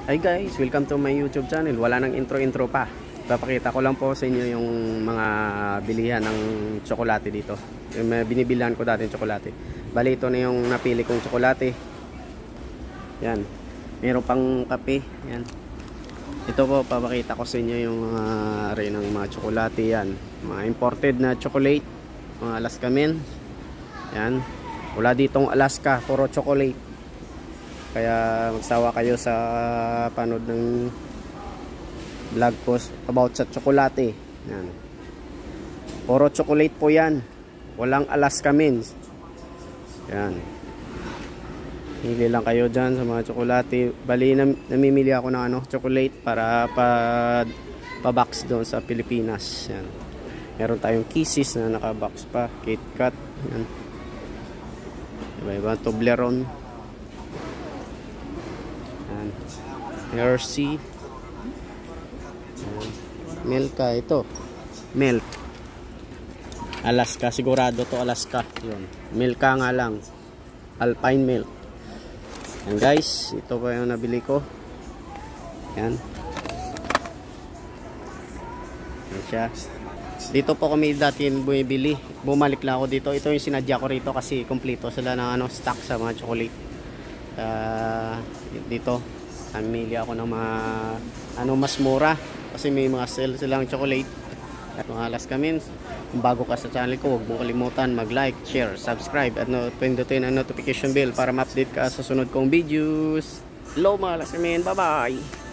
Hi guys, welcome to my YouTube channel. Wala nang intro pa. Papakita ko lang po sa inyo yung mga bilihan ng tsokolate dito. Yung binibilihan ko dati ng tsokolate. Bali, ito na yung napili kong tsokolate. Yan. Meron pang kape. Yan. Ito po, papakita ko sa inyo yung rin ng mga tsokolate. Yan. Mga imported na chocolate. Mga Alaska Men. Yan. Wala ditong Alaska, puro chocolate. Kaya magsawa kayo sa panood ng vlog post about sa tsokolate. Yan. Puro chocolate po yan. Walang Alaska Mens. Yan. Hili lang kayo dyan sa mga tsokolate. Bali, namimili ako ng chocolate para pa-box doon sa Pilipinas. Yan. Meron tayong Kisses na naka-box pa. KitKat. Yan. Iba-iba. Toblerone. Hershey. Milka ito. Milk. Alaska, sigurado to Alaska. Yun. Milka nga lang. Alpine milk. Yan guys, ito pa yung nabili ko. Yan. Yan siya. Dito po kami dati bumibili. Bumalik lang ako dito. Ito yung sinadya ko rito kasi kompleto sila ng stock sa mga chocolate. Dito namili ako ng mga mas mura kasi may mga sale silang chocolate at mga Alaska Men. Kung bago ka sa channel ko, huwag mong kalimutan mag-like, share, subscribe at pindutin ang notification bell para ma-update ka sa sunod kong videos. Hello mga Alaska Men, bye bye.